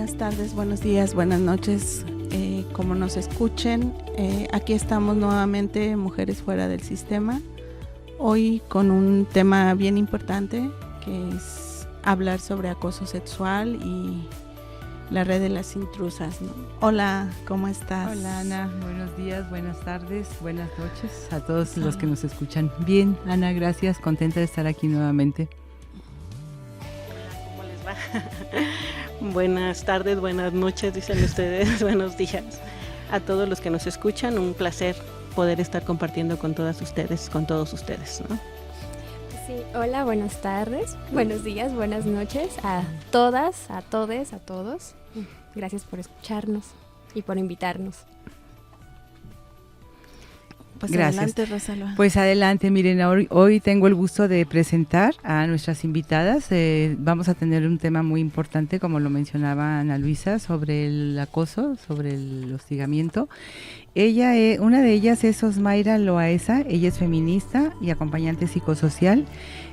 buenas tardes, buenos días, buenas noches, como nos escuchen. Aquí estamos nuevamente, Mujeres Fuera del Sistema, hoy con un tema bien importante que es hablar sobre acoso sexual y la red de las intrusas, ¿no? Hola, ¿cómo estás? Hola Ana, buenos días, buenas tardes, buenas noches a todos los que nos escuchan. Bien, Ana, gracias, contenta de estar aquí nuevamente. ¿Cómo les va? Buenas tardes, buenas noches, dicen ustedes, buenos días a todos los que nos escuchan. Un placer poder estar compartiendo con todas ustedes, con todos ustedes, ¿no? Sí, hola, buenas tardes, buenos días, buenas noches a todas, a todes, a todos. Gracias por escucharnos y por invitarnos. Pues gracias. Adelante, Rosalba. Pues adelante, miren, hoy tengo el gusto de presentar a nuestras invitadas. Vamos a tener un tema muy importante, como lo mencionaba Ana Luisa, sobre el acoso, sobre el hostigamiento. Una de ellas es Osmaira Loaesa, ella es feminista y acompañante psicosocial,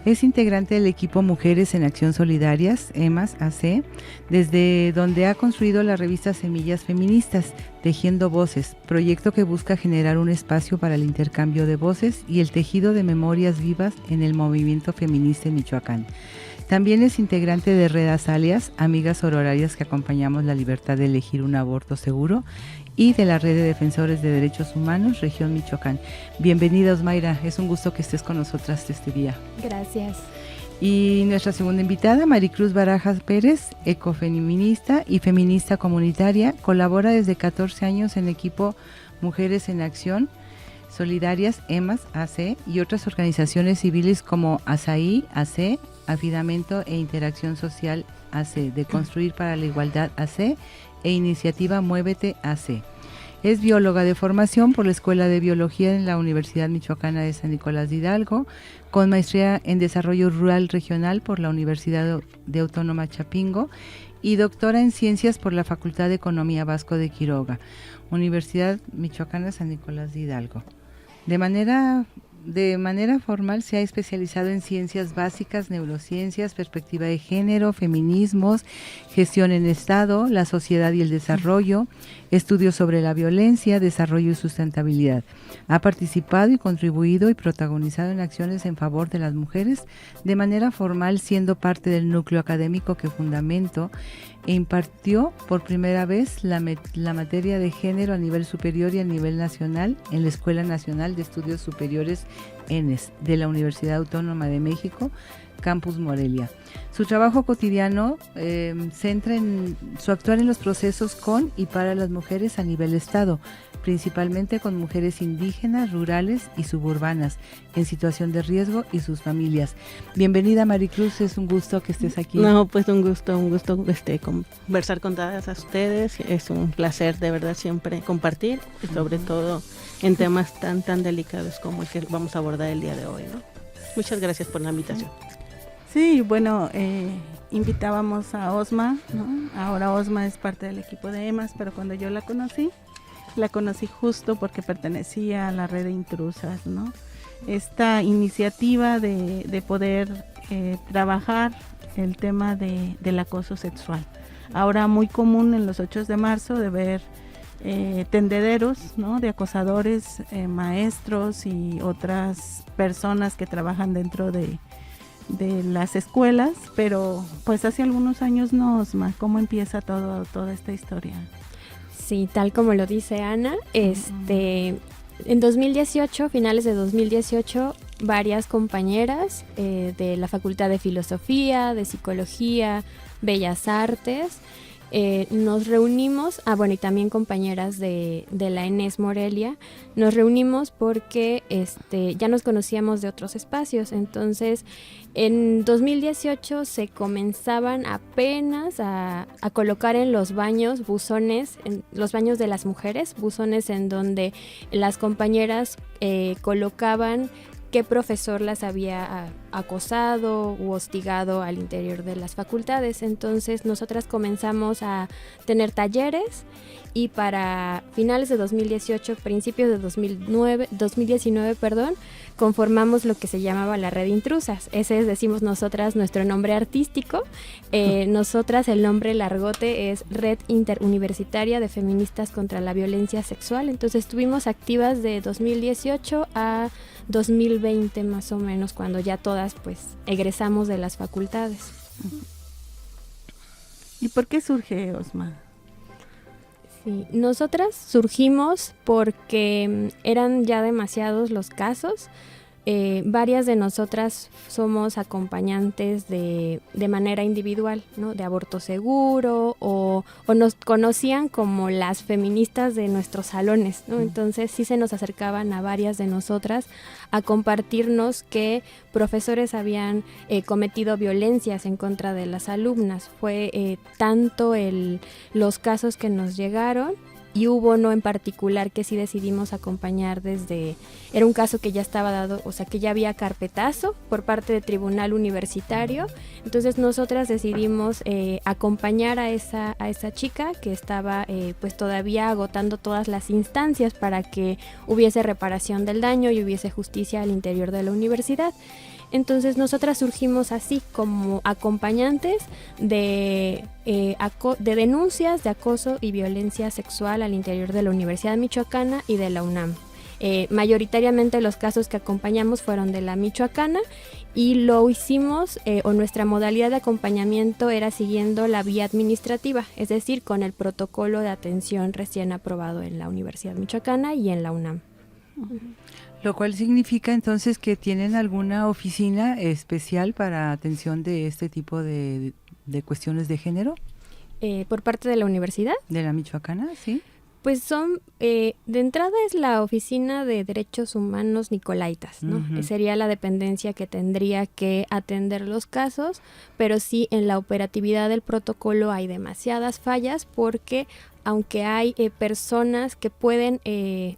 es integrante del equipo Mujeres en Acción Solidarias, EMAS AC, desde donde ha construido la revista Semillas Feministas, Tejiendo Voces, proyecto que busca generar un espacio para el intercambio de voces y el tejido de memorias vivas en el movimiento feminista en Michoacán. También es integrante de Red Azaleas, amigas sororarias que acompañamos la libertad de elegir un aborto seguro, y de la Red de Defensores de Derechos Humanos, Región Michoacán. Bienvenida, Osmaira, es un gusto que estés con nosotras este día. Gracias. Y nuestra segunda invitada, Maricruz Barajas Pérez, ecofeminista y feminista comunitaria, colabora desde 14 años en equipo Mujeres en Acción Solidarias, EMAS, AC, y otras organizaciones civiles como ASAI, AC, Afidamento e Interacción Social, AC, de Construir para la Igualdad, AC, e Iniciativa Muévete AC. Es bióloga de formación por la Escuela de Biología en la Universidad Michoacana de San Nicolás de Hidalgo, con maestría en Desarrollo Rural Regional por la Universidad de Autónoma Chapingo y doctora en Ciencias por la Facultad de Economía Vasco de Quiroga, Universidad Michoacana San Nicolás de Hidalgo. De manera formal se ha especializado en ciencias básicas, neurociencias, perspectiva de género, feminismos, gestión en Estado, la sociedad y el desarrollo, estudios sobre la violencia, desarrollo y sustentabilidad. Ha participado y contribuido y protagonizado en acciones en favor de las mujeres de manera formal, siendo parte del núcleo académico que fundamentó e impartió por primera vez la materia de género a nivel superior y a nivel nacional en la Escuela Nacional de Estudios Superiores ENES de la Universidad Autónoma de México, Campus Morelia. Su trabajo cotidiano centra en su actuar en los procesos con y para las mujeres a nivel Estado, principalmente con mujeres indígenas, rurales y suburbanas en situación de riesgo y sus familias. Bienvenida, Maricruz, es un gusto que estés aquí. No, pues un gusto conversar con todas ustedes. Es un placer de verdad siempre compartir, y sobre todo en temas tan delicados como el que vamos a abordar el día de hoy, ¿no? Muchas gracias por la invitación. Sí, bueno, invitábamos a Osma, ¿no? Ahora Osma es parte del equipo de EMAS, pero cuando yo la conocí justo porque pertenecía a la red de intrusas, ¿no? Esta iniciativa de poder trabajar el tema del acoso sexual. Ahora muy común en los 8 de marzo de ver tendederos, ¿no? De acosadores, maestros y otras personas que trabajan dentro de las escuelas, pero pues hace algunos años no, Osma. ¿Cómo empieza toda esta historia? Sí, tal como lo dice Ana, en 2018, finales de 2018, varias compañeras de la Facultad de Filosofía, de Psicología, Bellas Artes, nos reunimos, y también compañeras de la ENES Morelia, nos reunimos porque ya nos conocíamos de otros espacios. Entonces, en 2018 se comenzaban apenas a colocar en los baños buzones, en los baños de las mujeres, buzones en donde las compañeras colocaban qué profesor las había acosado u hostigado al interior de las facultades. Entonces nosotras comenzamos a tener talleres y para finales de 2018, principios de 2019, conformamos lo que se llamaba la Red Intrusas. Ese es, decimos nosotras, nuestro nombre artístico. Nosotras, el nombre largote es Red Interuniversitaria de Feministas contra la Violencia Sexual. Entonces estuvimos activas de 2018 a 2020 más o menos, cuando ya todas pues egresamos de las facultades. ¿Y por qué surge Osma? Sí, nosotras surgimos porque eran ya demasiados los casos. Varias de nosotras somos acompañantes de manera individual, ¿no? De aborto seguro o nos conocían como las feministas de nuestros salones, ¿no? Entonces sí se nos acercaban a varias de nosotras a compartirnos que profesores habían cometido violencias en contra de las alumnas. Fue tanto los casos que nos llegaron. Y hubo uno en particular que sí decidimos acompañar era un caso que ya estaba dado, o sea que ya había carpetazo por parte del tribunal universitario. Entonces nosotras decidimos acompañar a esa chica que estaba pues todavía agotando todas las instancias para que hubiese reparación del daño y hubiese justicia al interior de la universidad. Entonces nosotras surgimos así como acompañantes de denuncias de acoso y violencia sexual al interior de la Universidad Michoacana y de la UNAM. Mayoritariamente los casos que acompañamos fueron de la Michoacana y lo hicimos, o nuestra modalidad de acompañamiento era siguiendo la vía administrativa, es decir, con el protocolo de atención recién aprobado en la Universidad Michoacana y en la UNAM. Lo cual significa entonces que tienen alguna oficina especial para atención de este tipo de cuestiones de género. ¿Por parte de la universidad? De la Michoacana, sí. Pues son, de entrada es la Oficina de Derechos Humanos Nicolaitas, ¿no? Uh-huh. Sería la dependencia que tendría que atender los casos, pero sí en la operatividad del protocolo hay demasiadas fallas porque aunque hay personas que pueden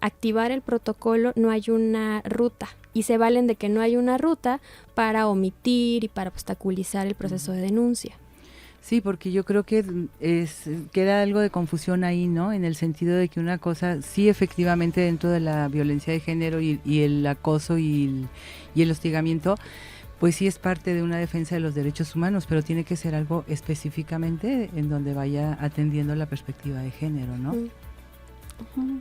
activar el protocolo, no hay una ruta y se valen de que no hay una ruta para omitir y para obstaculizar el proceso de denuncia. Sí, porque yo creo que queda algo de confusión ahí, ¿no? En el sentido de que una cosa, sí, efectivamente, dentro de la violencia de género y el acoso y el hostigamiento, pues sí es parte de una defensa de los derechos humanos, pero tiene que ser algo específicamente en donde vaya atendiendo la perspectiva de género, ¿no? Uh-huh.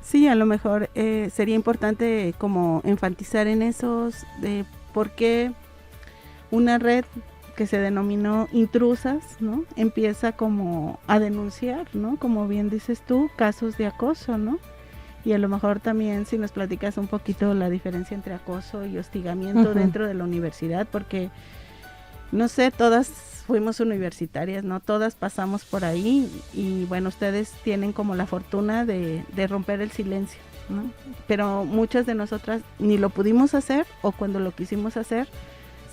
Sí, a lo mejor sería importante como enfatizar en esos, de por qué una red que se denominó Intrusas, ¿no? Empieza como a denunciar, ¿no? Como bien dices tú, casos de acoso, ¿no? Y a lo mejor también si nos platicas un poquito la diferencia entre acoso y hostigamiento uh-huh. dentro de la universidad, porque, no sé, todas fuimos universitarias, ¿no? Todas pasamos por ahí y, bueno, ustedes tienen como la fortuna de romper el silencio, ¿no? Pero muchas de nosotras ni lo pudimos hacer o cuando lo quisimos hacer,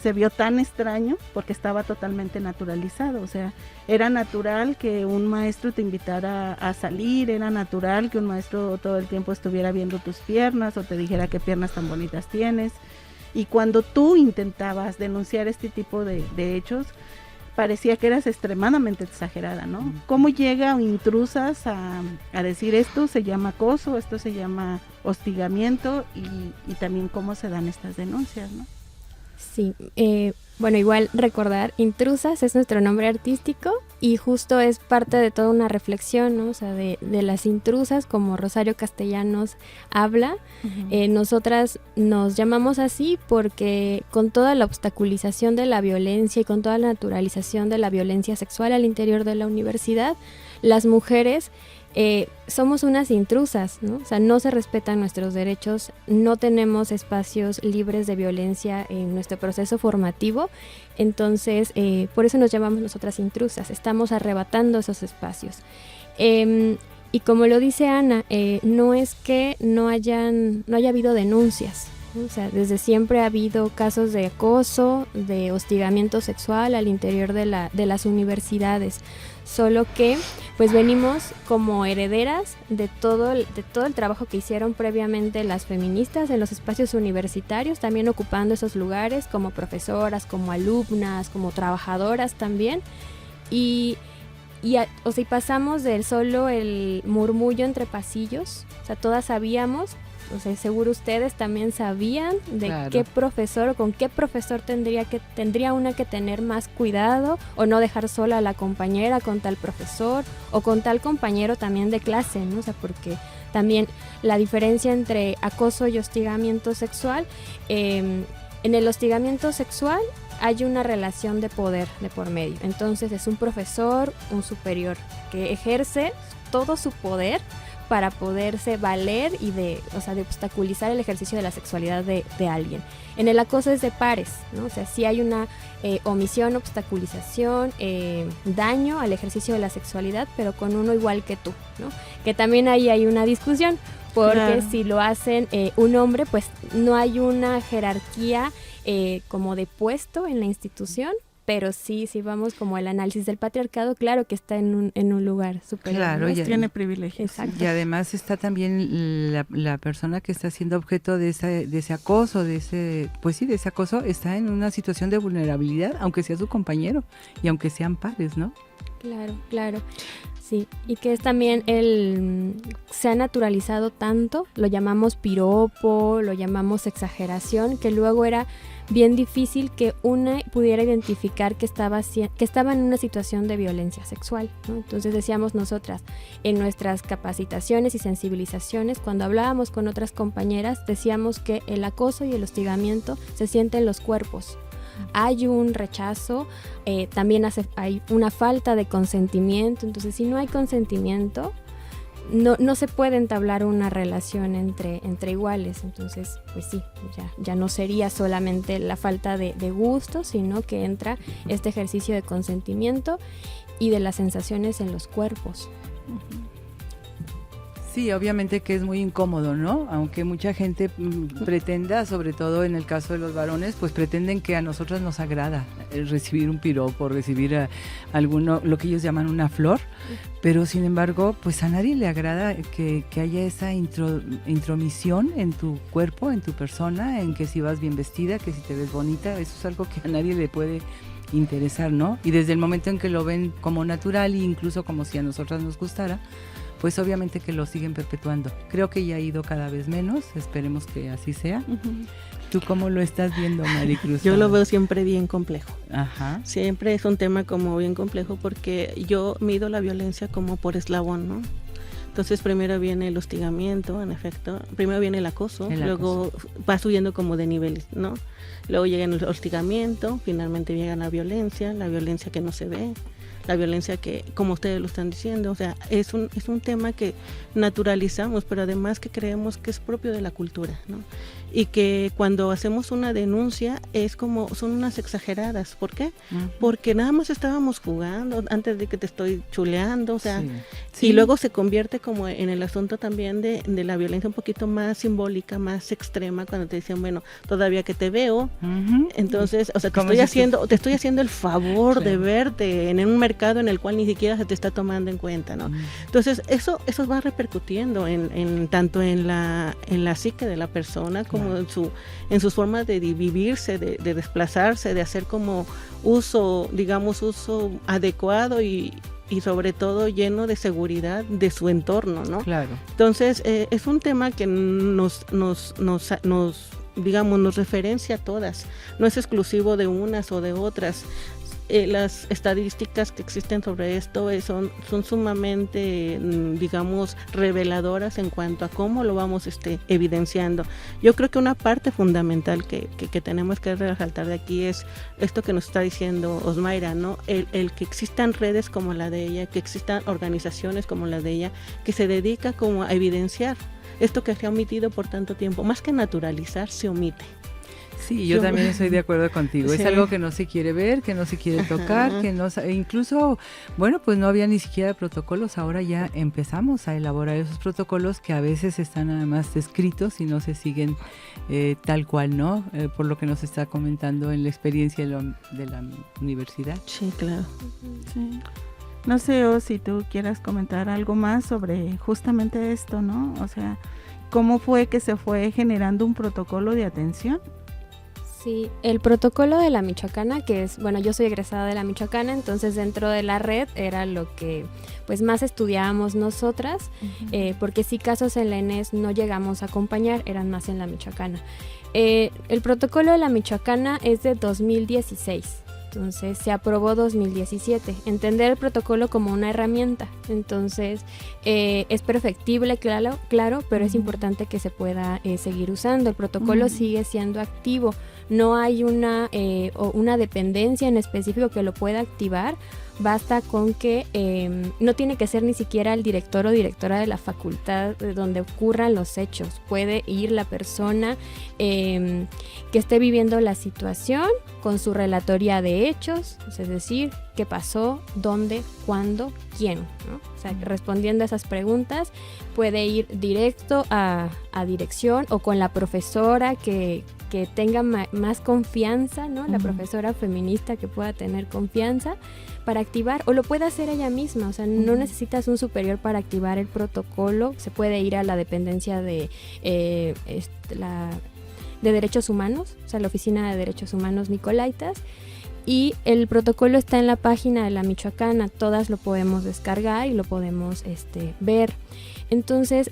se vio tan extraño porque estaba totalmente naturalizado, o sea, era natural que un maestro te invitara a salir, era natural que un maestro todo el tiempo estuviera viendo tus piernas o te dijera qué piernas tan bonitas tienes, y cuando tú intentabas denunciar este tipo de hechos, parecía que eras extremadamente exagerada, ¿no? ¿Cómo llega Intrusas a decir esto se llama acoso, esto se llama hostigamiento y también cómo se dan estas denuncias, ¿no? Sí, bueno, igual recordar, Intrusas es nuestro nombre artístico y justo es parte de toda una reflexión, ¿no? O sea, de las intrusas, como Rosario Castellanos habla. Uh-huh. Nosotras nos llamamos así porque con toda la obstaculización de la violencia y con toda la naturalización de la violencia sexual al interior de la universidad, las mujeres somos unas intrusas, ¿no? O sea, no se respetan nuestros derechos, no tenemos espacios libres de violencia en nuestro proceso formativo, entonces por eso nos llamamos nosotras intrusas, estamos arrebatando esos espacios. Y como lo dice Ana, no es que no haya habido denuncias, O sea, desde siempre ha habido casos de acoso, de hostigamiento sexual al interior de las universidades, solo que pues venimos como herederas de todo el trabajo que hicieron previamente las feministas en los espacios universitarios, también ocupando esos lugares como profesoras, como alumnas, como trabajadoras también, y pasamos del solo el murmullo entre pasillos, o sea, todas sabíamos. O sea, seguro ustedes también sabían de claro. qué profesor o con qué profesor tendría una que tener más cuidado o no dejar sola a la compañera con tal profesor o con tal compañero también de clase, ¿no? O sea, porque también la diferencia entre acoso y hostigamiento sexual, en el hostigamiento sexual hay una relación de poder de por medio. Entonces es un profesor, un superior que ejerce todo su poder para poderse valer y de obstaculizar el ejercicio de la sexualidad de alguien. En el acoso es de pares, ¿no? O sea, sí hay una omisión, obstaculización, daño al ejercicio de la sexualidad, pero con uno igual que tú, ¿no? Que también ahí hay una discusión, porque claro. si lo hacen un hombre, pues no hay una jerarquía como de puesto en la institución, pero sí vamos como el análisis del patriarcado, claro que está en un lugar superior. Claro, ¿no? Tiene privilegios. Exacto. Y además está también la persona que está siendo objeto de ese acoso, de ese acoso, está en una situación de vulnerabilidad, aunque sea su compañero y aunque sean pares, ¿no? Claro. Sí, y que es también se ha naturalizado tanto, lo llamamos piropo, lo llamamos exageración, que luego era bien difícil que una pudiera identificar que estaba en una situación de violencia sexual, ¿no? Entonces decíamos nosotras, en nuestras capacitaciones y sensibilizaciones, cuando hablábamos con otras compañeras, decíamos que el acoso y el hostigamiento se siente en los cuerpos. Hay un rechazo, también hay una falta de consentimiento, entonces si no hay consentimiento, no se puede entablar una relación entre iguales, entonces pues sí, ya no sería solamente la falta de gusto, sino que entra este ejercicio de consentimiento y de las sensaciones en los cuerpos. Sí, obviamente que es muy incómodo, ¿no? Aunque mucha gente pretenda, sobre todo en el caso de los varones, pues pretenden que a nosotras nos agrada recibir un piropo, recibir lo que ellos llaman una flor, pero sin embargo, pues a nadie le agrada que haya esa intromisión en tu cuerpo, en tu persona, en que si vas bien vestida, que si te ves bonita, eso es algo que a nadie le puede interesar, ¿no? Y desde el momento en que lo ven como natural e incluso como si a nosotras nos gustara, pues obviamente que lo siguen perpetuando. Creo que ya ha ido cada vez menos, esperemos que así sea. Uh-huh. ¿Tú cómo lo estás viendo, Maricruz? Yo lo veo siempre bien complejo. Ajá. Siempre es un tema como bien complejo porque yo mido la violencia como por eslabón, ¿no? Entonces primero viene el hostigamiento, en efecto, primero viene el acoso, luego va subiendo como de niveles, ¿no? Luego llega el hostigamiento, finalmente llega la violencia que no se ve, la violencia que, como ustedes lo están diciendo, o sea, es un tema que naturalizamos, pero además que creemos que es propio de la cultura, ¿no? Y que cuando hacemos una denuncia son unas exageradas. ¿Por qué? Uh-huh. Porque nada más estábamos jugando antes de que te estoy chuleando, o sea, sí. Y luego se convierte como en el asunto también de la violencia un poquito más simbólica, más extrema, cuando te dicen, bueno, todavía que te veo, uh-huh. Entonces, o sea, te estoy haciendo el favor de verte en un mercado en el cual ni siquiera se te está tomando en cuenta, ¿no? Uh-huh. Entonces, eso va repercutiendo tanto en la psique de la persona como en sus formas de vivirse, de desplazarse, de hacer como uso adecuado y sobre todo lleno de seguridad de su entorno, ¿no? Claro. Entonces, es un tema que nos referencia a todas, no es exclusivo de unas o de otras. Las estadísticas que existen sobre esto son sumamente, reveladoras en cuanto a cómo lo vamos evidenciando. Yo creo que una parte fundamental que tenemos que resaltar de aquí es esto que nos está diciendo Osmaira, ¿no? El que existan redes como la de ella, que existan organizaciones como la de ella, que se dedica como a evidenciar esto que se ha omitido por tanto tiempo. Más que naturalizar, se omite. Sí, yo también estoy de acuerdo contigo. Sí. Es algo que no se quiere ver, que no se quiere tocar, que no incluso, bueno, pues no había ni siquiera protocolos. Ahora ya empezamos a elaborar esos protocolos que a veces están además escritos y no se siguen tal cual, ¿no? Por lo que nos está comentando en la experiencia de la universidad. Sí, claro. Sí. No sé, o si tú quieras comentar algo más sobre justamente esto, ¿no? O sea, ¿cómo fue que se fue generando un protocolo de atención? Sí, el protocolo de la Michoacana, que es, bueno, yo soy egresada de la Michoacana, entonces dentro de la red era lo que pues más estudiábamos nosotras, porque sí casos en la ENES no llegamos a acompañar, eran más en la Michoacana. El protocolo de la Michoacana es de 2016. Entonces se aprobó 2017. Entender el protocolo como una herramienta. Entonces es perfectible, claro, pero es importante que se pueda seguir usando. El protocolo sigue siendo activo. No hay una dependencia en específico que lo pueda activar. Basta con que no tiene que ser ni siquiera el director o directora de la facultad de donde ocurran los hechos. Puede ir la persona que esté viviendo la situación con su relatoría de hechos, es decir, qué pasó, dónde, cuándo, quién, ¿no? O sea, respondiendo a esas preguntas, puede ir directo a dirección o con la profesora que tenga más confianza, ¿no? La profesora feminista que pueda tener confianza para activar, o lo puede hacer ella misma, o sea, no necesitas un superior para activar el protocolo, se puede ir a la dependencia de Derechos Humanos, o sea, la Oficina de Derechos Humanos Nicolaitas, y el protocolo está en la página de la Michoacana, todas lo podemos descargar y lo podemos ver. Entonces,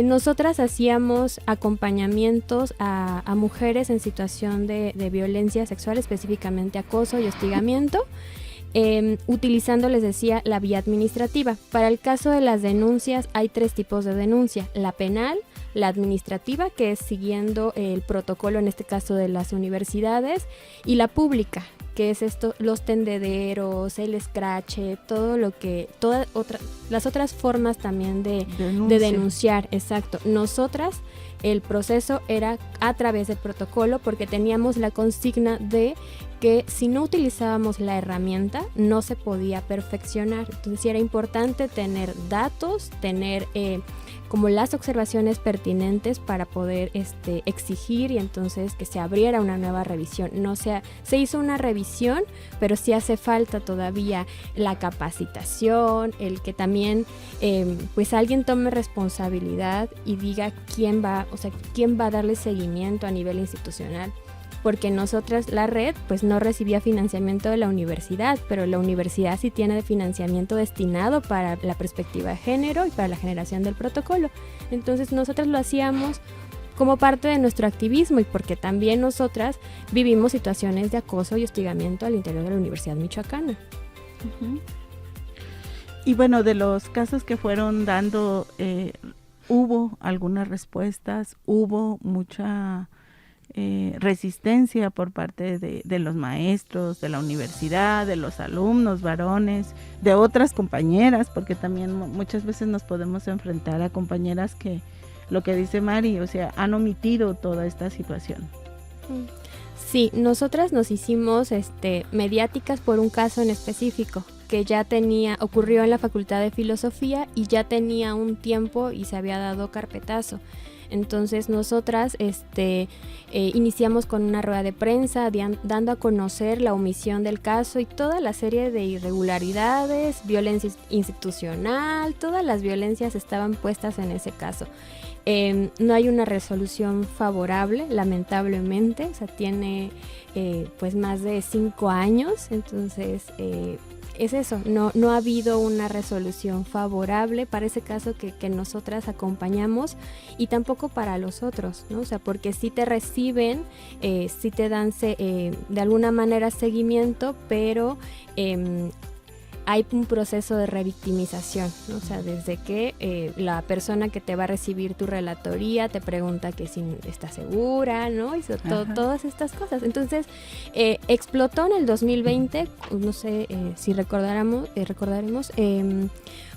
nosotras hacíamos acompañamientos a mujeres en situación de violencia sexual, específicamente acoso y hostigamiento, utilizando, les decía, la vía administrativa. Para el caso de las denuncias hay 3 tipos de denuncia: la penal, la administrativa, que es siguiendo el protocolo, en este caso de las universidades, y la pública, que es esto, los tendederos, el escrache, todo lo que, las otras formas también de denunciar, exacto. Nosotras, el proceso era a través del protocolo, porque teníamos la consigna de que si no utilizábamos la herramienta no se podía perfeccionar. Entonces sí era importante tener datos, tener como las observaciones pertinentes para poder exigir, y entonces que se abriera una nueva revisión. Se hizo una revisión, pero sí hace falta todavía la capacitación, el que también pues alguien tome responsabilidad y diga quién va a darle seguimiento a nivel institucional. Porque nosotras, la red, pues no recibía financiamiento de la universidad, pero la universidad sí tiene financiamiento destinado para la perspectiva de género y para la generación del protocolo. Entonces nosotras lo hacíamos como parte de nuestro activismo, y porque también nosotras vivimos situaciones de acoso y hostigamiento al interior de la Universidad Michoacana. Y bueno, de los casos que fueron dando, hubo algunas respuestas, hubo mucha resistencia por parte de los maestros, de la universidad, de los alumnos varones, de otras compañeras, porque también muchas veces nos podemos enfrentar a compañeras que, lo que dice Mari, o sea, han omitido toda esta situación. Sí, nosotras nos hicimos mediáticas por un caso en específico que ya ocurrió en la Facultad de Filosofía y ya tenía un tiempo y se había dado carpetazo. Entonces nosotras iniciamos con una rueda de prensa dando a conocer la omisión del caso y toda la serie de irregularidades, violencia institucional, todas las violencias estaban puestas en ese caso. No hay una resolución favorable, lamentablemente, o sea, tiene pues más de 5 años, entonces es eso, no ha habido una resolución favorable para ese caso que nosotras acompañamos, y tampoco para los otros, ¿no? O sea, porque sí te reciben, sí te dan de alguna manera seguimiento, pero hay un proceso de revictimización, ¿no? O sea, desde que la persona que te va a recibir tu relatoría te pregunta que si estás segura, ¿no? Y todas estas cosas. Entonces, explotó en el 2020, no sé si recordaremos,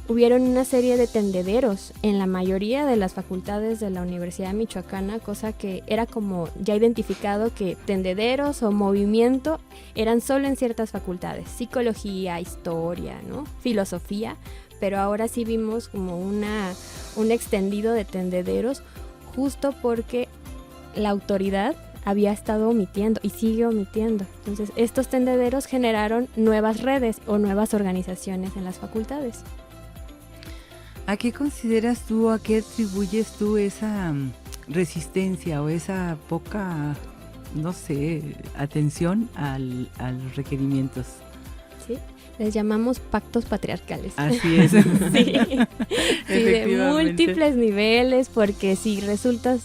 hubieron una serie de tendederos en la mayoría de las facultades de la Universidad Michoacana, cosa que era como ya identificado que tendederos o movimiento eran solo en ciertas facultades, psicología, historia, ¿no? Filosofía, pero ahora sí vimos como un extendido de tendederos justo porque la autoridad había estado omitiendo y sigue omitiendo. Entonces, estos tendederos generaron nuevas redes o nuevas organizaciones en las facultades. ¿A qué consideras tú, a qué atribuyes tú esa resistencia o esa poca, no sé, atención a los requerimientos? Sí, les llamamos pactos patriarcales. Así es. Sí, de múltiples niveles, porque si resulta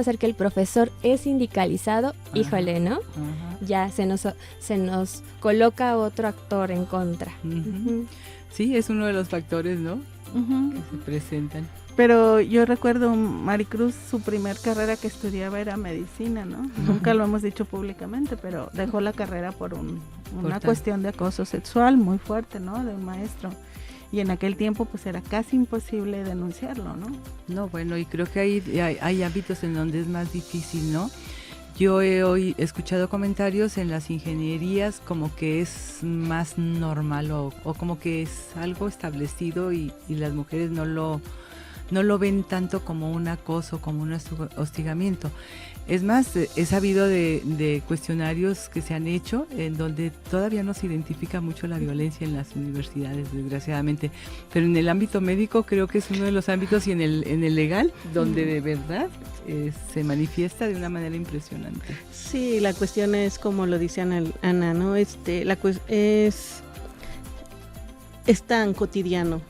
ser que el profesor es sindicalizado, ajá, híjole, ¿no? Ajá. Ya se nos coloca otro actor en contra. Uh-huh. Sí, es uno de los factores, ¿no? Uh-huh. Que se presentan. Pero yo recuerdo Maricruz, su primer carrera que estudiaba era medicina, ¿no? Uh-huh. Nunca lo hemos dicho públicamente, pero dejó la carrera por una cuestión de acoso sexual muy fuerte, ¿no? De un maestro. Y en aquel tiempo pues era casi imposible denunciarlo, ¿no? No, bueno, y creo que hay ámbitos en donde es más difícil, ¿no? Yo he escuchado comentarios en las ingenierías como que es más normal o como que es algo establecido y las mujeres no lo ven tanto como un acoso, como un hostigamiento. Es más, he sabido de cuestionarios que se han hecho en donde todavía no se identifica mucho la violencia en las universidades, desgraciadamente. Pero en el ámbito médico creo que es uno de los ámbitos y en el legal donde de verdad se manifiesta de una manera impresionante. Sí, la cuestión es como lo dice Ana, ¿no? Es tan cotidiano,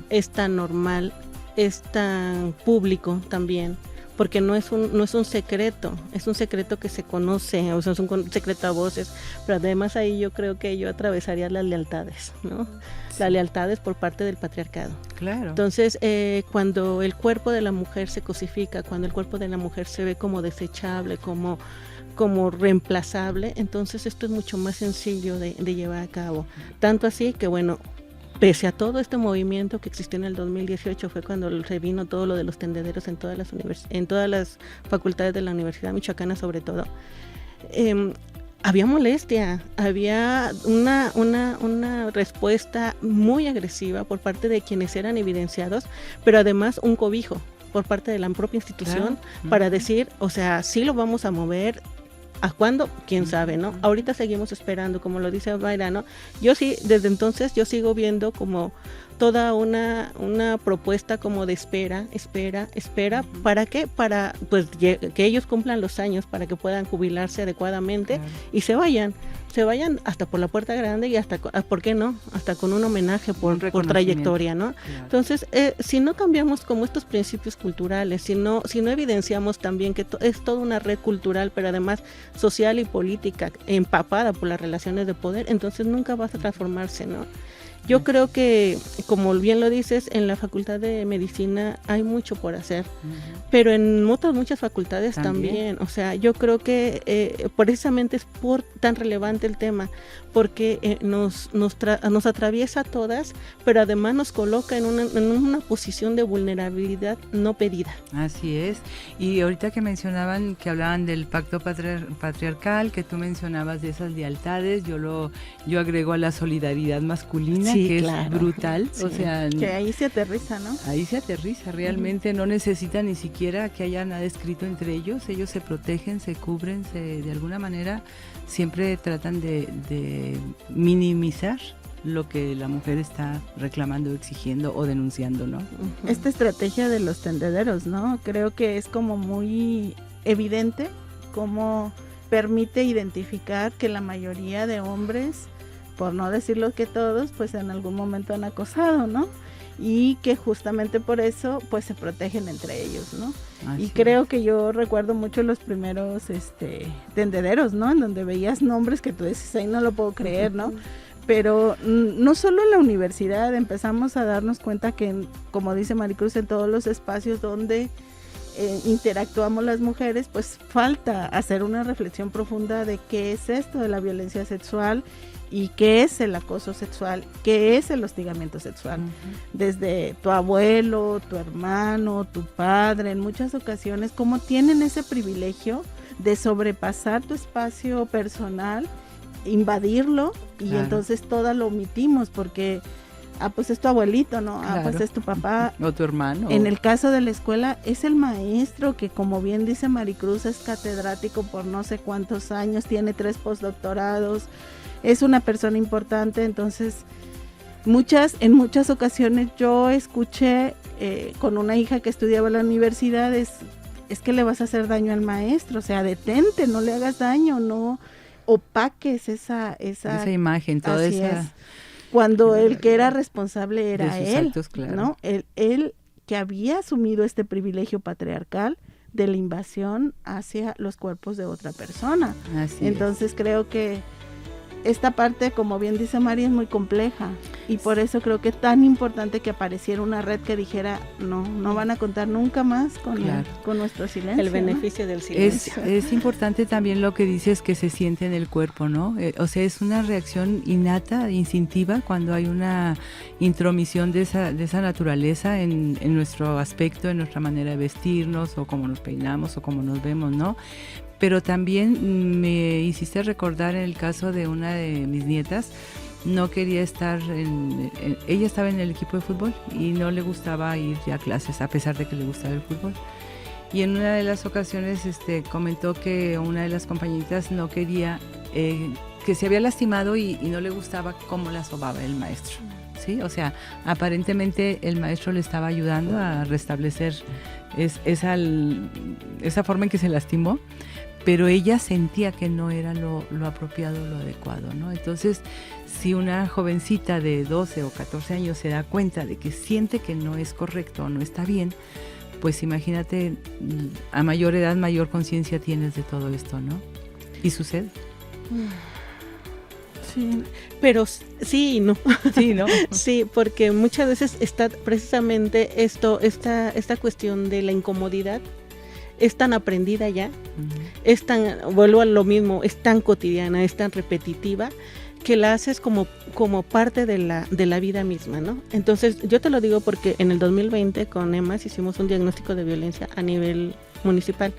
es tan normal, es tan público también, porque no es un secreto, es un secreto que se conoce, o sea, es un secreto a voces, pero además ahí yo creo que yo atravesaría las lealtades, ¿no? Sí. Las lealtades por parte del patriarcado. Claro. Entonces, cuando el cuerpo de la mujer se cosifica, cuando el cuerpo de la mujer se ve como desechable, como reemplazable, entonces esto es mucho más sencillo de llevar a cabo. Tanto así que, bueno, pese a todo este movimiento que existió en el 2018, fue cuando se vino todo lo de los tendederos en todas las facultades de la Universidad Michoacana, sobre todo. Había molestia, había una respuesta muy agresiva por parte de quienes eran evidenciados, pero además un cobijo por parte de la propia institución, claro, para decir, o sea, sí lo vamos a mover. ¿A cuándo? ¿Quién sabe, no? Ahorita seguimos esperando, como lo dice Mayra, ¿no? Yo sí, desde entonces yo sigo viendo como toda una propuesta como de espera, ¿para qué? Para pues que ellos cumplan los años, para que puedan jubilarse adecuadamente, claro, y se vayan hasta por la puerta grande y hasta, ¿por qué no? Hasta con un homenaje por trayectoria, ¿no? Claro. Entonces, si no cambiamos como estos principios culturales, si no evidenciamos también que es toda una red cultural, pero además social y política, empapada por las relaciones de poder, entonces nunca vas a transformarse, ¿no? Yo creo que, como bien lo dices, en la Facultad de Medicina hay mucho por hacer, pero en muchas facultades también. O sea, yo creo que precisamente es tan relevante el tema, porque nos atraviesa a todas, pero además nos coloca en una posición de vulnerabilidad no pedida. Así es. Y ahorita que hablaban del pacto patriarcal, que tú mencionabas de esas lealtades, yo agrego a la solidaridad masculina, sí, que claro, es brutal. Sí. O sea, que ahí se aterriza, ¿no? Ahí se aterriza, realmente no necesita ni siquiera que haya nada escrito entre ellos se protegen, se cubren, de alguna manera siempre tratan de minimizar lo que la mujer está reclamando, exigiendo o denunciando, ¿no? Esta estrategia de los tendederos, ¿no? Creo que es como muy evidente cómo permite identificar que la mayoría de hombres, por no decirlo que todos, pues en algún momento han acosado, ¿no? Y que justamente por eso pues se protegen entre ellos, ¿no? Y creo que yo recuerdo mucho los primeros tendederos, ¿no? En donde veías nombres que tú dices, ahí no lo puedo creer, ¿no? Pero no solo en la universidad, empezamos a darnos cuenta que, como dice Maricruz, en todos los espacios donde interactuamos las mujeres, pues falta hacer una reflexión profunda de qué es esto de la violencia sexual y qué es el acoso sexual, qué es el hostigamiento sexual. Desde tu abuelo, tu hermano, tu padre, en muchas ocasiones, cómo tienen ese privilegio de sobrepasar tu espacio personal, invadirlo, y claro. entonces todo lo omitimos porque, pues es tu abuelito, ¿no? Claro. Pues es tu papá. O tu hermano. En el caso de la escuela, es el maestro que, como bien dice Maricruz, es catedrático por no sé cuántos años, tiene 3 postdoctorados, es una persona importante. Entonces, en muchas ocasiones yo escuché con una hija que estudiaba en la universidad, es que le vas a hacer daño al maestro, o sea, detente, no le hagas daño, no opaques esa imagen, toda esa... Es. Cuando el que era responsable era de sus él, actos, claro. ¿no? Él que había asumido este privilegio patriarcal de la invasión hacia los cuerpos de otra persona. Así Entonces creo que esta parte, como bien dice Mari, es muy compleja, y por eso creo que es tan importante que apareciera una red que dijera, no van a contar nunca más con nuestro silencio. El beneficio, ¿no?, del silencio. Es importante también lo que dices, que se siente en el cuerpo, ¿no? O sea, es una reacción innata, instintiva, cuando hay una intromisión de esa naturaleza en nuestro aspecto, en nuestra manera de vestirnos, o cómo nos peinamos, o cómo nos vemos, ¿no? Pero también me hiciste recordar en el caso de una de mis nietas. No quería estar ella estaba en el equipo de fútbol y no le gustaba ir ya a clases, a pesar de que le gustaba el fútbol. Y en una de las ocasiones comentó que una de las compañeritas no quería, que se había lastimado y no le gustaba cómo la sobaba el maestro, ¿sí? O sea, aparentemente el maestro le estaba ayudando a restablecer esa forma en que se lastimó, pero ella sentía que no era lo apropiado, lo adecuado, ¿no? Entonces, si una jovencita de 12 o 14 años se da cuenta de que siente que no es correcto o no está bien, pues imagínate, a mayor edad, mayor conciencia tienes de todo esto, ¿no? Y sucede. Sí, pero sí y no. Sí, ¿no? Sí, porque muchas veces está precisamente esta cuestión de la incomodidad, es tan aprendida ya, es tan, vuelvo a lo mismo, es tan cotidiana, es tan repetitiva, que la haces como parte de la vida misma, ¿no? Entonces, yo te lo digo porque en el 2020 con EMAS hicimos un diagnóstico de violencia a nivel municipal,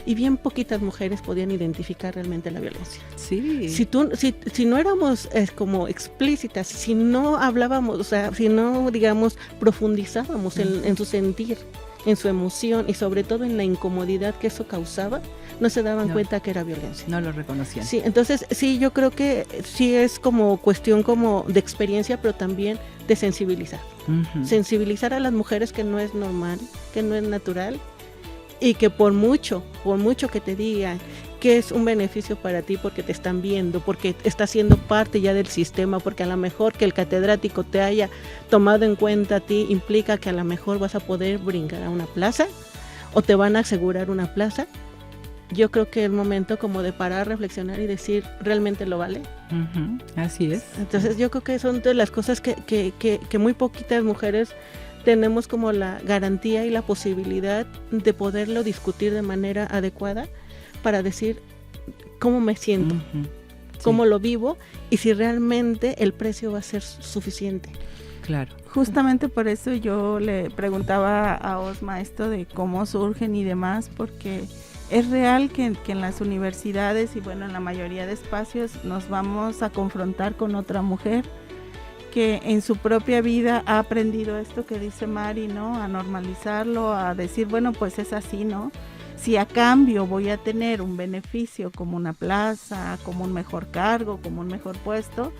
y bien poquitas mujeres podían identificar realmente la violencia. Sí. Si no éramos como explícitas, si no hablábamos, o sea, si no, digamos, profundizábamos en su sentir, en su emoción, y sobre todo en la incomodidad que eso causaba, no se daban cuenta que era violencia. No lo reconocían. Sí, entonces sí, yo creo que sí es como cuestión como de experiencia, pero también de sensibilizar. Sensibilizar a las mujeres que no es normal, que no es natural, y que por mucho que te digan que es un beneficio para ti porque te están viendo, porque estás siendo parte ya del sistema, porque a lo mejor que el catedrático te haya tomado en cuenta a ti implica que a lo mejor vas a poder brincar a una plaza o te van a asegurar una plaza. Yo creo que es el momento como de parar, reflexionar y decir, ¿realmente lo vale? Así es. Entonces yo creo que son de las cosas que muy poquitas mujeres tenemos como la garantía y la posibilidad de poderlo discutir de manera adecuada para decir cómo me siento, cómo lo vivo y si realmente el precio va a ser suficiente. Claro. Justamente por eso yo le preguntaba a Osma esto de cómo surgen y demás, porque es real que en las universidades y bueno, en la mayoría de espacios nos vamos a confrontar con otra mujer que en su propia vida ha aprendido esto que dice Mari, ¿no? A normalizarlo, a decir, bueno, pues es así, ¿no? Si a cambio voy a tener un beneficio como una plaza, como un mejor cargo, como un mejor puesto.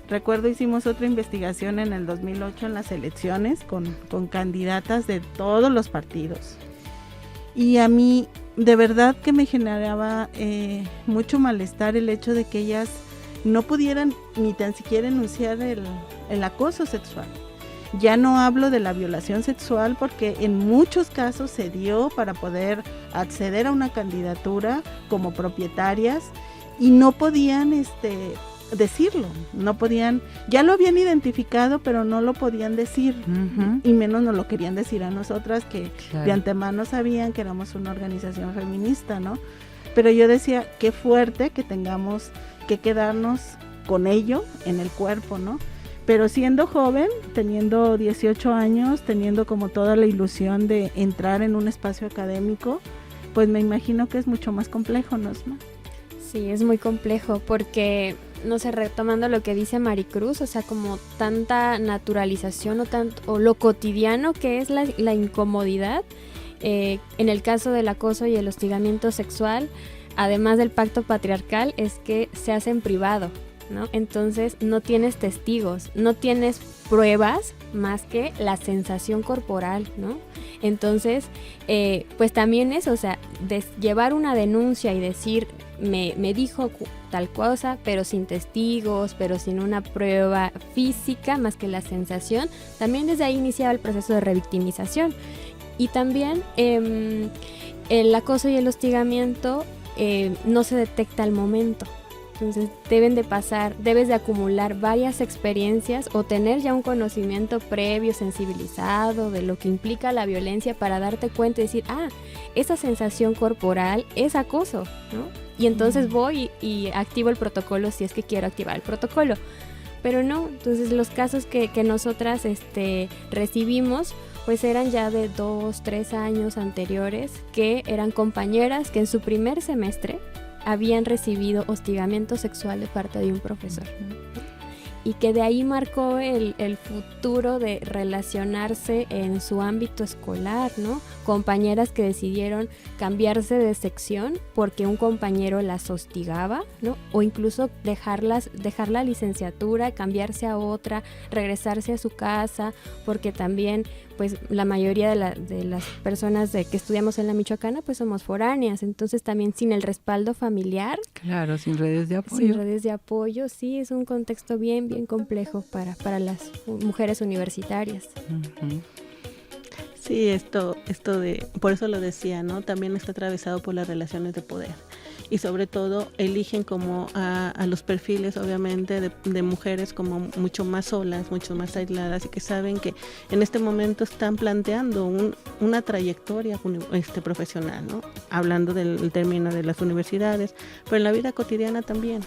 Recuerdo hicimos otra investigación en el 2008 en las elecciones con candidatas de todos los partidos. Y a mí de verdad que me generaba mucho malestar el hecho de que ellas no pudieran ni tan siquiera enunciar el acoso sexual. Ya no hablo de la violación sexual porque en muchos casos se dio para poder acceder a una candidatura como propietarias y no podían decirlo, no podían, ya lo habían identificado, pero no lo podían decir, y menos nos lo querían decir a nosotras, que de antemano sabían que éramos una organización feminista, ¿no? Pero yo decía, qué fuerte que tengamos que quedarnos con ello en el cuerpo, ¿no? Pero siendo joven, teniendo 18 años, teniendo como toda la ilusión de entrar en un espacio académico, pues me imagino que es mucho más complejo, ¿no? Sí, es muy complejo porque, no sé, retomando lo que dice Maricruz, o sea, como tanta naturalización o lo cotidiano que es la incomodidad, en el caso del acoso y el hostigamiento sexual, además del pacto patriarcal, es que se hace en privado, ¿no? Entonces no tienes testigos, no tienes pruebas más que la sensación corporal, ¿no? Entonces, pues también eso, o sea, llevar una denuncia y decir, me dijo tal cosa, pero sin testigos, pero sin una prueba física más que la sensación, también desde ahí iniciaba el proceso de revictimización. Y también el acoso y el hostigamiento no se detecta al momento. Entonces debes de acumular varias experiencias o tener ya un conocimiento previo, sensibilizado de lo que implica la violencia para darte cuenta y decir, esa sensación corporal es acoso, ¿no? Y entonces voy y activo el protocolo si es que quiero activar el protocolo. Pero no, entonces los casos que nosotras recibimos pues eran ya de 2, 3 años anteriores, que eran compañeras que en su primer semestre habían recibido hostigamiento sexual de parte de un profesor, ¿no? Y que de ahí marcó el futuro de relacionarse en su ámbito escolar, ¿no? Compañeras que decidieron cambiarse de sección porque un compañero las hostigaba, ¿no? O incluso dejar la licenciatura, cambiarse a otra, regresarse a su casa, porque también pues la mayoría de las personas que estudiamos en la Michoacana pues somos foráneas, entonces también sin el respaldo familiar. Claro, sin redes de apoyo. Sin redes de apoyo, sí, es un contexto bien complejo para las mujeres universitarias. Sí, esto por eso lo decía, ¿no? También está atravesado por las relaciones de poder. Y sobre todo eligen como a los perfiles, obviamente, de mujeres como mucho más solas, mucho más aisladas, y que saben que en este momento están planteando una trayectoria profesional, ¿no? Hablando del término de las universidades, pero en la vida cotidiana también.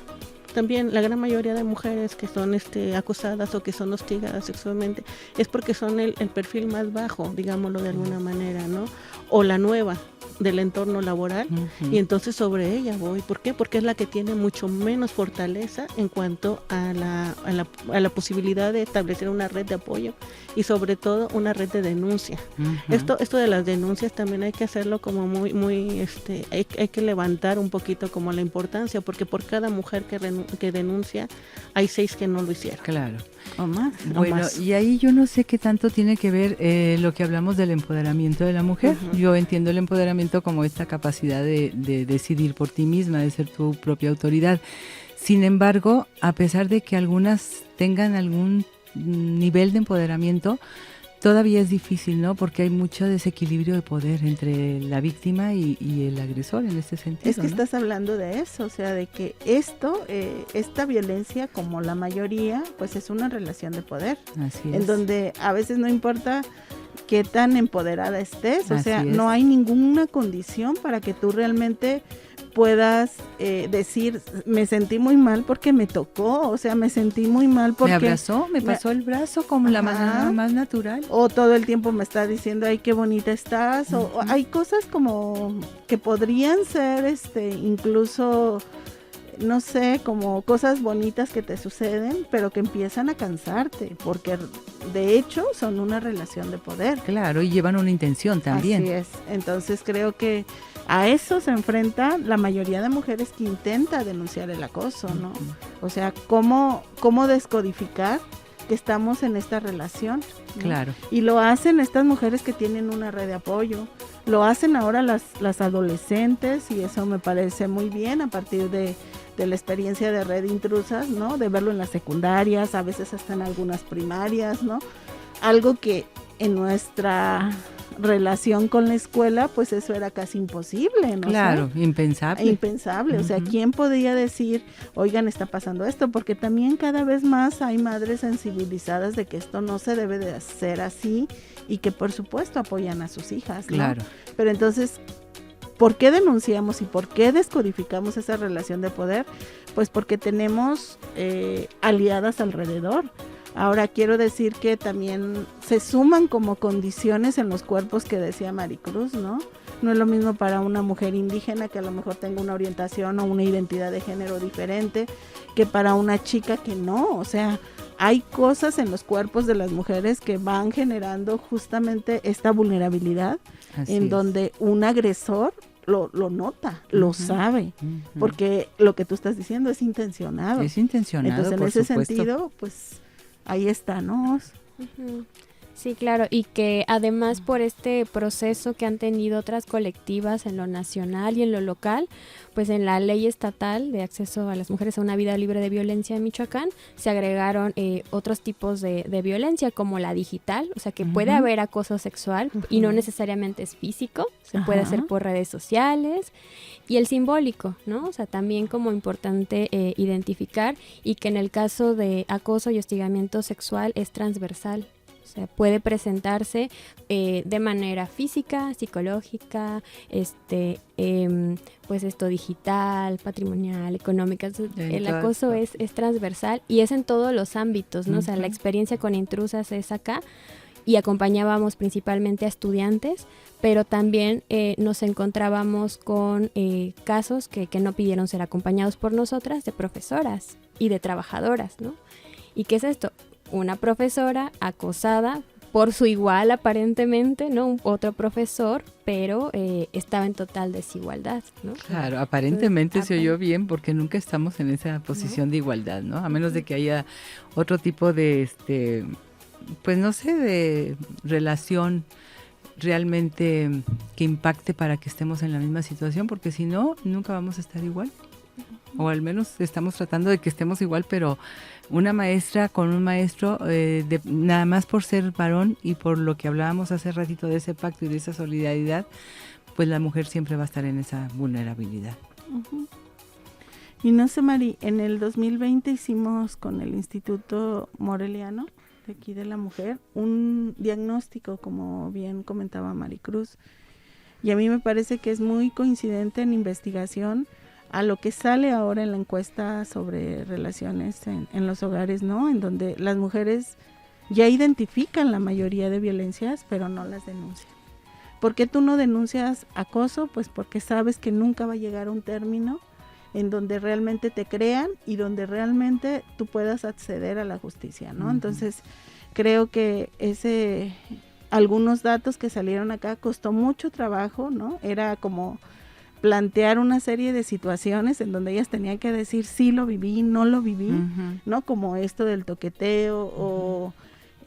También la gran mayoría de mujeres que son acosadas o que son hostigadas sexualmente es porque son el perfil más bajo, digámoslo de alguna manera, ¿no? O la nueva del entorno laboral, y entonces sobre ella voy. ¿Por qué? Porque es la que tiene mucho menos fortaleza en cuanto a la posibilidad de establecer una red de apoyo y sobre todo una red de denuncia. Esto de las denuncias también hay que hacerlo como muy hay que levantar un poquito como la importancia, porque por cada mujer que denuncia hay 6 que no lo hicieron. Claro. O más. Bueno, y ahí yo no sé qué tanto tiene que ver lo que hablamos del empoderamiento de la mujer. Yo entiendo el empoderamiento como esta capacidad de decidir por ti misma, de ser tu propia autoridad. Sin embargo, a pesar de que algunas tengan algún nivel de empoderamiento, todavía es difícil, ¿no? Porque hay mucho desequilibrio de poder entre la víctima y el agresor en este sentido. Es que estás hablando de eso, o sea, de que esta violencia, como la mayoría, pues es una relación de poder. Así es. En donde a veces no importa qué tan empoderada estés, o sea, Así es. no hay ninguna condición para que tú realmente puedas decir, me sentí muy mal porque me tocó, o sea, me sentí muy mal porque... Me abrazó, me pasó el brazo como la manera más natural. O todo el tiempo me está diciendo, ay, qué bonita estás, o hay cosas como que podrían ser, incluso, no sé, como cosas bonitas que te suceden, pero que empiezan a cansarte, porque de hecho son una relación de poder. Claro, y llevan una intención también. Así es, entonces creo que a eso se enfrenta la mayoría de mujeres que intenta denunciar el acoso, ¿no? O sea, ¿cómo descodificar que estamos en esta relación, ¿no? Claro. Y lo hacen estas mujeres que tienen una red de apoyo, lo hacen ahora las adolescentes, y eso me parece muy bien a partir de la experiencia de Red Intrusas, ¿no? De verlo en las secundarias, a veces hasta en algunas primarias, ¿no? Algo que en nuestra relación con la escuela, pues eso era casi imposible, ¿no? Claro, impensable. Impensable, o sea, ¿quién podía decir, oigan, está pasando esto? Porque también cada vez más hay madres sensibilizadas de que esto no se debe de hacer así y que por supuesto apoyan a sus hijas, ¿no? Claro. Pero entonces, ¿por qué denunciamos y por qué descodificamos esa relación de poder? Pues porque tenemos aliadas alrededor. Ahora quiero decir que también se suman como condiciones en los cuerpos que decía Maricruz, ¿no? No es lo mismo para una mujer indígena que a lo mejor tenga una orientación o una identidad de género diferente que para una chica que no. O sea, hay cosas en los cuerpos de las mujeres que van generando justamente esta vulnerabilidad. Así en es. donde un agresor lo nota, lo sabe, porque lo que tú estás diciendo es intencionado. Es intencionado, Entonces, en por ese supuesto. sentido, pues ahí está, ¿no? Ujú. Sí, claro, y que además por este proceso que han tenido otras colectivas en lo nacional y en lo local, pues en la ley estatal de acceso a las mujeres a una vida libre de violencia en Michoacán se agregaron otros tipos de violencia como la digital, o sea que puede haber acoso sexual y no necesariamente es físico, se puede hacer por redes sociales, y el simbólico, ¿no? O sea, también como importante identificar, y que en el caso de acoso y hostigamiento sexual es transversal. O sea, puede presentarse de manera física, psicológica, pues esto digital, patrimonial, económica. El acoso es transversal y es en todos los ámbitos, ¿no? O sea, la experiencia con intrusas es acá, y acompañábamos principalmente a estudiantes, pero también nos encontrábamos con casos que no pidieron ser acompañados por nosotras, de profesoras y de trabajadoras, ¿no? ¿Y qué es esto? Una profesora acosada por su igual aparentemente, ¿no? Otro profesor, pero estaba en total desigualdad, ¿no? Claro, aparentemente se oyó bien porque nunca estamos en esa posición de igualdad, ¿no? A menos de que haya otro tipo de, pues no sé, de relación realmente que impacte para que estemos en la misma situación, porque si no, nunca vamos a estar igual. O al menos estamos tratando de que estemos igual, pero una maestra con un maestro, nada más por ser varón y por lo que hablábamos hace ratito de ese pacto y de esa solidaridad, pues la mujer siempre va a estar en esa vulnerabilidad. Y no sé, Mari, en el 2020 hicimos con el Instituto Moreliano, de aquí de la mujer, un diagnóstico, como bien comentaba Maricruz, y a mí me parece que es muy coincidente en investigación a lo que sale ahora en la encuesta sobre relaciones en los hogares, ¿no? En donde las mujeres ya identifican la mayoría de violencias, pero no las denuncian. ¿Por qué tú no denuncias acoso? Pues porque sabes que nunca va a llegar a un término en donde realmente te crean y donde realmente tú puedas acceder a la justicia, ¿no? Entonces, creo que algunos datos que salieron acá costó mucho trabajo, ¿no? Era como plantear una serie de situaciones en donde ellas tenían que decir sí lo viví, no lo viví, ¿no? Como esto del toqueteo o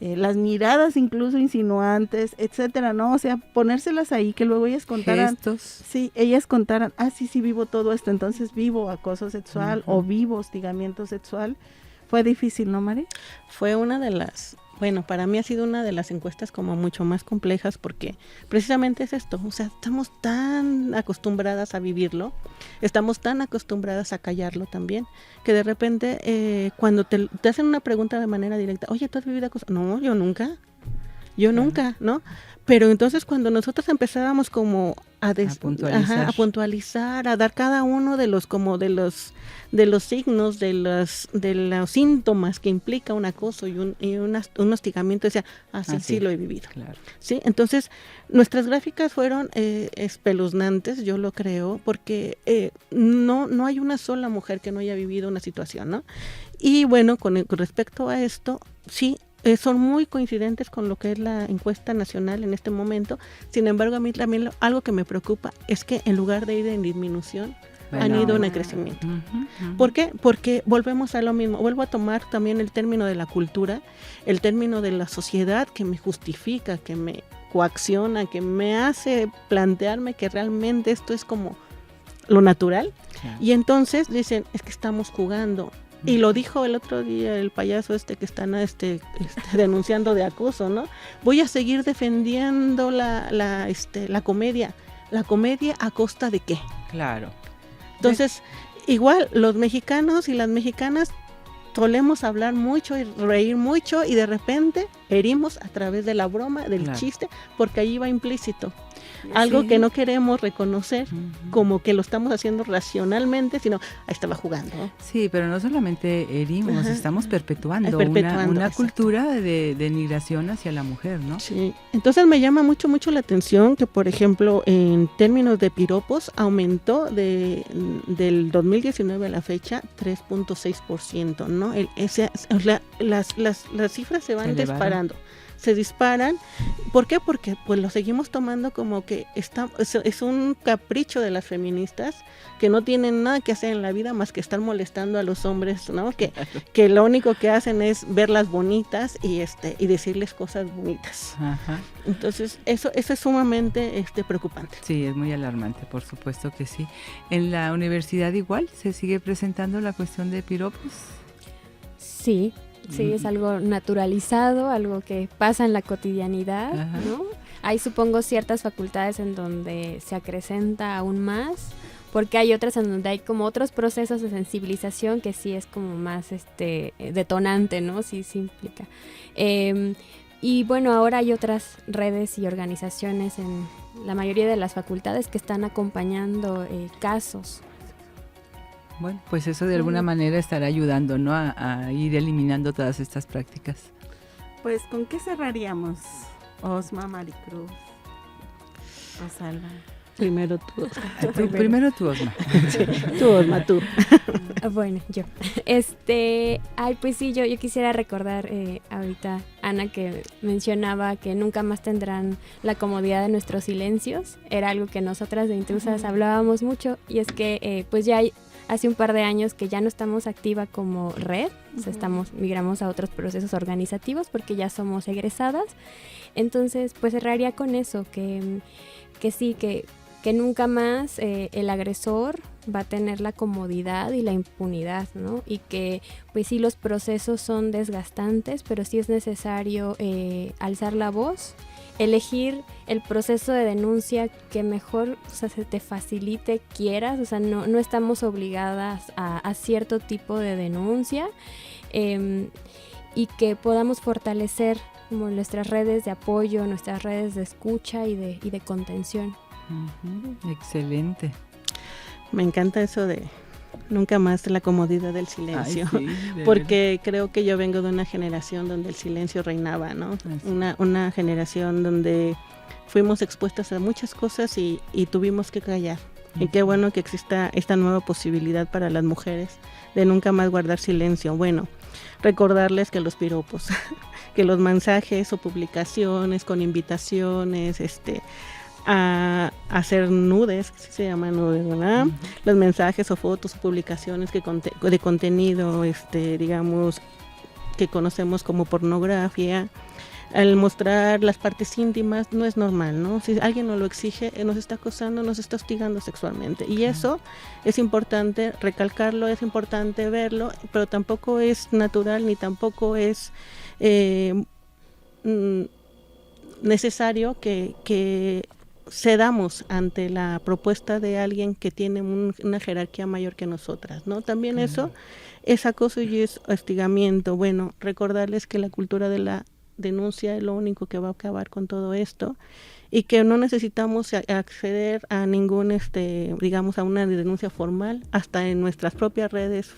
las miradas incluso insinuantes, etcétera, ¿no? O sea, ponérselas ahí, que luego ellas contaran, gestos. sí, ellas contaran, sí vivo todo esto, entonces vivo acoso sexual o vivo hostigamiento sexual. Fue difícil, ¿no, Mari? Fue una de las, bueno, para mí ha sido una de las encuestas como mucho más complejas porque precisamente es esto, o sea, estamos tan acostumbradas a vivirlo, estamos tan acostumbradas a callarlo también, que de repente cuando te hacen una pregunta de manera directa, oye, ¿tú has vivido acoso? No, yo nunca, ¿no? Pero entonces cuando nosotros empezábamos como a puntualizar, a dar cada uno de los signos, de los síntomas que implica un acoso y un hostigamiento, decía, sí lo he vivido. Claro. Sí, entonces nuestras gráficas fueron espeluznantes, yo lo creo, porque no hay una sola mujer que no haya vivido una situación, ¿no? Y bueno, con respecto a esto, sí, son muy coincidentes con lo que es la encuesta nacional en este momento. Sin embargo, a mí también algo que me preocupa es que en lugar de ir en disminución, han ido en crecimiento. ¿Por qué? Porque volvemos a lo mismo. Vuelvo a tomar también el término de la cultura, el término de la sociedad que me justifica, que me coacciona, que me hace plantearme que realmente esto es como lo natural. Claro. Y entonces dicen, es que estamos jugando Y lo dijo el otro día el payaso que están denunciando de acoso, ¿no? Voy a seguir defendiendo la comedia. ¿La comedia a costa de qué? Claro. Entonces, igual los mexicanos y las mexicanas solemos hablar mucho y reír mucho y de repente herimos a través de la broma, del chiste, porque ahí va implícito. Algo que no queremos reconocer como que lo estamos haciendo racionalmente, sino ahí estaba jugando, ¿no? Sí, pero no solamente herimos, estamos perpetuando una cultura de denigración hacia la mujer, ¿no? Sí, entonces me llama mucho la atención que, por ejemplo, en términos de piropos, aumentó del 2019 a la fecha 3.6%, ¿no? Las cifras se van disparando. Se disparan. ¿Por qué? Porque pues lo seguimos tomando como que es un capricho de las feministas que no tienen nada que hacer en la vida más que estar molestando a los hombres, ¿no? Que lo único que hacen es verlas bonitas y decirles cosas bonitas. Ajá. Entonces, eso es sumamente preocupante. Sí, es muy alarmante, por supuesto que sí. ¿En la universidad igual se sigue presentando la cuestión de piropos? Sí. Sí, es algo naturalizado, algo que pasa en la cotidianidad, ¿no? Hay, supongo, ciertas facultades en donde se acrecenta aún más, porque hay otras en donde hay como otros procesos de sensibilización que sí es como más detonante, ¿no? Sí implica. Y bueno, ahora hay otras redes y organizaciones en la mayoría de las facultades que están acompañando casos. Bueno, pues eso de alguna manera estará ayudando, ¿no? A ir eliminando todas estas prácticas. Pues, ¿con qué cerraríamos? Osma, Maricruz, Rosalba. Primero tú, Osma. Primero tú, Osma. Sí, tú, Osma, tú. Bueno, yo. Pues sí, yo quisiera recordar ahorita, Ana, que mencionaba que nunca más tendrán la comodidad de nuestros silencios. Era algo que nosotras de Intrusas hablábamos mucho, y es que pues ya hace un par de años que ya no estamos activa como red, o sea, migramos a otros procesos organizativos porque ya somos egresadas. Entonces, pues cerraría con eso, que sí, que nunca más el agresor va a tener la comodidad y la impunidad, ¿no? Y que, pues sí, los procesos son desgastantes, pero sí es necesario alzar la voz, elegir el proceso de denuncia que mejor, o sea, se te facilite, quieras, o sea, no estamos obligadas a cierto tipo de denuncia, y que podamos fortalecer como nuestras redes de apoyo, nuestras redes de escucha y de contención. Excelente. Me encanta eso de nunca más la comodidad del silencio. Ay, sí, porque creo que yo vengo de una generación donde el silencio reinaba, ¿no? Una generación donde fuimos expuestas a muchas cosas y tuvimos que callar. Y qué bueno que exista esta nueva posibilidad para las mujeres de nunca más guardar silencio. Bueno, recordarles que los piropos, que los mensajes o publicaciones con invitaciones, a hacer nudes, que se llaman nudes, ¿verdad? Los mensajes o fotos o publicaciones de contenido, digamos, que conocemos como pornografía, al mostrar las partes íntimas no es normal, ¿no? Si alguien nos lo exige, nos está acosando, nos está hostigando sexualmente, y eso es importante recalcarlo, es importante verlo, pero tampoco es natural ni tampoco es necesario que cedamos ante la propuesta de alguien que tiene una jerarquía mayor que nosotras, ¿no? También eso es acoso y es hostigamiento. Bueno, recordarles que la cultura de la denuncia es lo único que va a acabar con todo esto, y que no necesitamos acceder a ningún, digamos, a una denuncia formal, hasta en nuestras propias redes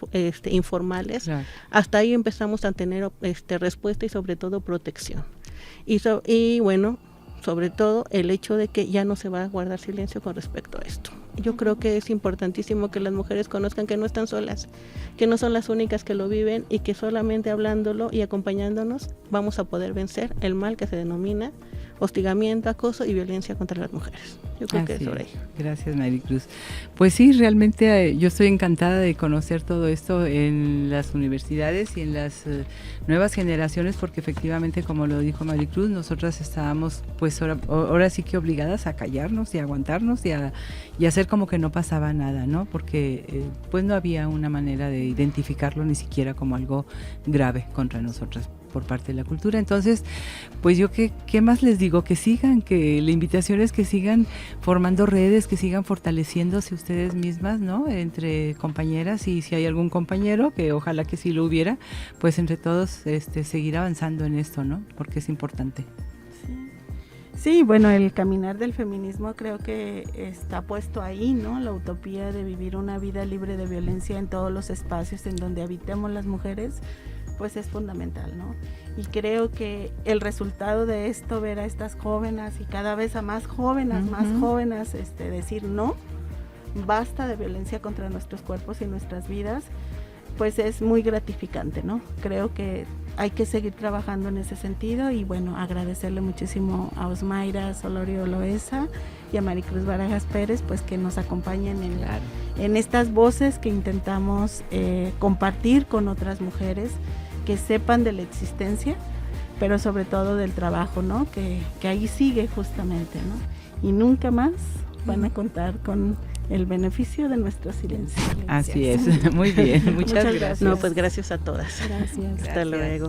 informales. Claro. Hasta ahí empezamos a tener respuesta y sobre todo protección. Y bueno, sobre todo el hecho de que ya no se va a guardar silencio con respecto a esto. Yo creo que es importantísimo que las mujeres conozcan que no están solas, que no son las únicas que lo viven, y que solamente hablándolo y acompañándonos vamos a poder vencer el mal que se denomina hostigamiento, acoso y violencia contra las mujeres. Yo creo que es sobre ello. Gracias, Maricruz. Pues sí, realmente yo estoy encantada de conocer todo esto en las universidades y en las nuevas generaciones, porque efectivamente, como lo dijo Maricruz, nosotras estábamos pues ahora sí que obligadas a callarnos y a aguantarnos y a hacer hacer como que no pasaba nada, ¿no? Porque pues no había una manera de identificarlo ni siquiera como algo grave contra nosotras por parte de la cultura. Entonces, pues yo qué más les digo, que sigan, que la invitación es que sigan formando redes, que sigan fortaleciéndose ustedes mismas, ¿no? Entre compañeras, y si hay algún compañero, que ojalá que sí lo hubiera, pues entre todos seguir avanzando en esto, ¿no? Porque es importante. Sí, bueno, el caminar del feminismo creo que está puesto ahí, ¿no? La utopía de vivir una vida libre de violencia en todos los espacios en donde habitemos las mujeres, pues es fundamental, ¿no? Y creo que el resultado de esto, ver a estas jóvenes y cada vez a más jóvenes, decir no, basta de violencia contra nuestros cuerpos y nuestras vidas, pues es muy gratificante, ¿no? Creo que hay que seguir trabajando en ese sentido y bueno, agradecerle muchísimo a Osmaira Solorio Loesa y a Maricruz Barajas Pérez, pues que nos acompañen en estas voces que intentamos compartir con otras mujeres, que sepan de la existencia, pero sobre todo del trabajo, ¿no? Que ahí sigue justamente, ¿no? Y nunca más van a contar con el beneficio de nuestro silencio. Así es, muy bien, muchas gracias. No, pues gracias a todas. Gracias. Hasta luego.